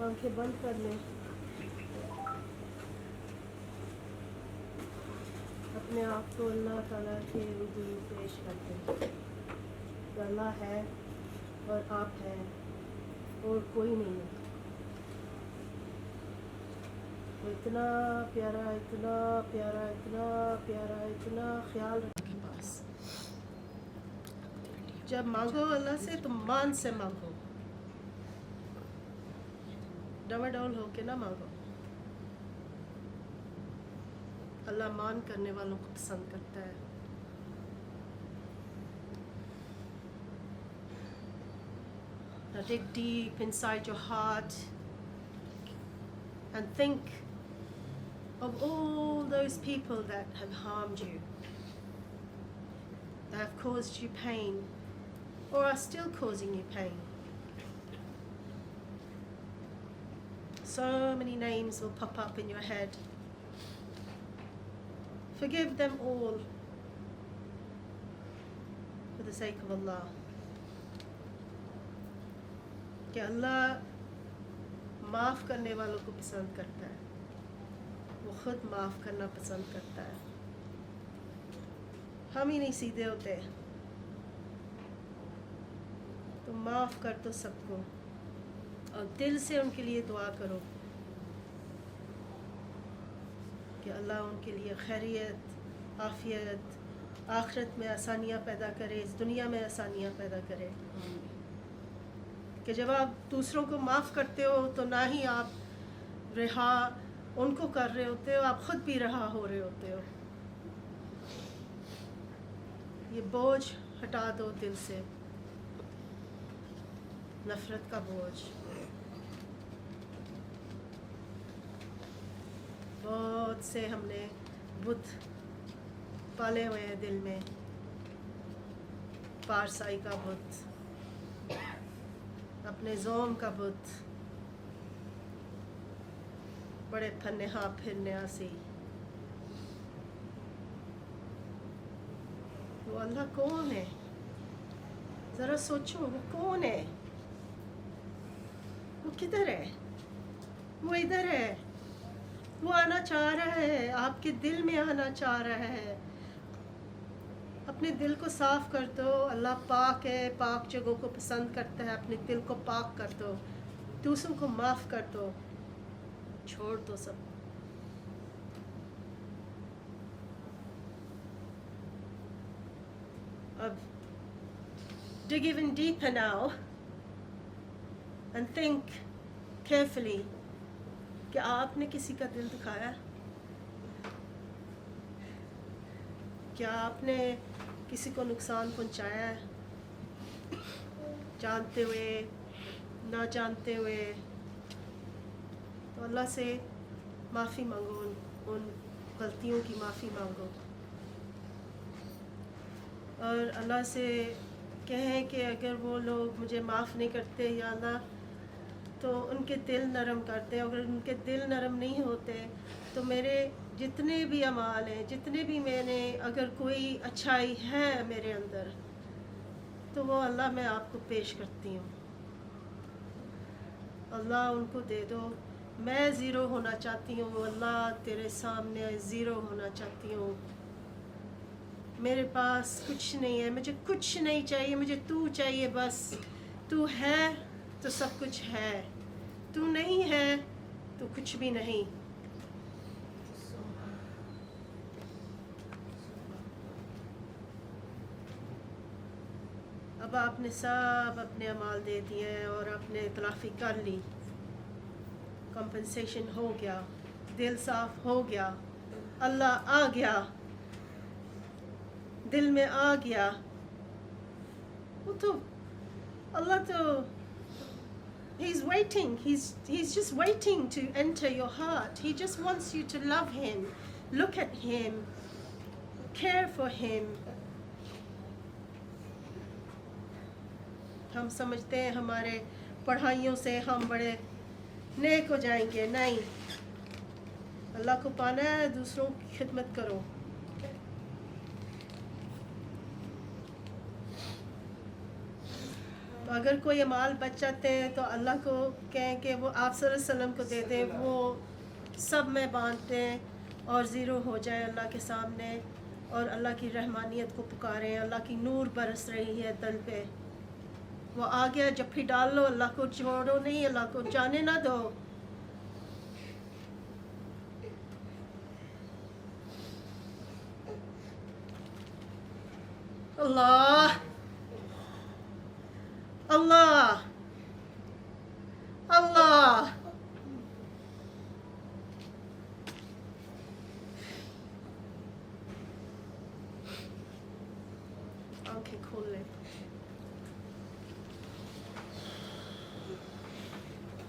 आंखें बंद कर लें, अपने आप को अल्लाह ताला के रूबरू पेश करते हैं। तो अल्लाह है और आप हैं और कोई नहीं है। वो इतना प्यारा, इतना प्यारा, इतना प्यारा, इतना ख्याल रखने के पास। जब मांगो अल्लाह से तो मान से मांगो, डमाडोल होके ना मांगो। अल्लाह मान करने वालों को पसंद करता है। Now dig deep inside your heart and think of all those people that have harmed you, that have caused you pain or are still causing you pain. So many names will pop up in your head. Forgive them all for the sake of Allah. कि अल्लाह माफ़ करने वालों को पसंद करता है, वो ख़ुद माफ़ करना पसंद करता है। हम ही नहीं सीधे होते, तो माफ़ कर दो सबको और दिल से उनके लिए दुआ करो कि अल्लाह उनके लिए खैरियत, आफ़ियत, आखिरत में आसानियाँ पैदा करे, इस दुनिया में आसानियाँ पैदा करे। कि जब आप दूसरों को माफ़ करते हो तो ना ही आप रिहा उनको कर रहे होते हो, आप ख़ुद भी रहा हो रहे होते हो। ये बोझ हटा दो दिल से, नफ़रत का बोझ। बहुत से हमने बुत पाले हुए हैं दिल में, पारसाई का बुत, अपने ज़ोम का बुत, बड़े फन्नेहा फिरने आसी। वो अल्लाह कौन है? ज़रा सोचो, वो कौन है? वो किधर है? वो इधर है। वो आना चाह रहा है, आपके दिल में आना चाह रहा है। अपने दिल को साफ़ कर दो। अल्लाह पाक है, पाक जगहों को पसंद करता है। अपने दिल को पाक कर दो, दूसरों को माफ़ कर दो, छोड़ दो सब। अब dig even deeper now and think carefully कि आपने किसी का दिल दुखाया? क्या आपने किसी को नुकसान पहुंचाया है? जानते हुए, ना जानते हुए? तो अल्लाह से माफ़ी मांगो, उन गलतियों की माफ़ी मांगो और अल्लाह से कहें कि अगर वो लोग मुझे माफ़ नहीं करते या अल्लाह, तो उनके दिल नरम करते हैं। अगर उनके दिल नरम नहीं होते तो मेरे जितने भी अमाल हैं, जितने भी मैंने, अगर कोई अच्छाई है मेरे अंदर, तो वो अल्लाह मैं आपको पेश करती हूँ। अल्लाह उनको दे दो। मैं ज़ीरो होना चाहती हूँ अल्लाह, तेरे सामने ज़ीरो होना चाहती हूँ। मेरे पास कुछ नहीं है, मुझे कुछ नहीं चाहिए, मुझे तू चाहिए बस। तू है तो सब कुछ है, तू नहीं है तो कुछ भी नहीं। अब आपने सब अपने अमाल दे दिए हैं और आपने तलाफ़ी कर ली, कंपनसेशन हो गया, दिल साफ़ हो गया, अल्लाह आ गया, दिल में आ गया। वो तो अल्लाह तो He's waiting. He's just waiting to enter your heart. He just wants you to love him, look at him, care for him. हम समझते हैं हमारे पढ़ाइयों से हम बड़े नेक हो जाएंगे। नहीं, अल्लाह को पाना है, दूसरों की खिदमत करो। तो अगर कोई अमाल बच जाते हैं तो अल्लाह को कहें कि वो आप सल्लल्लाहु अलैहि वसल्लम को दे दें, वो सब में बांट दें और ज़ीरो हो जाए अल्लाह के सामने, और अल्लाह की रहमानियत को पुकारें। अल्लाह की नूर बरस रही है दिल पे, वो आ गया, जफ्फी डाल लो, अल्लाह को छोड़ो नहीं, अल्लाह को जाने ना दो। अल्लाह अल्लाह अल्लाह। आंखें खोल ले।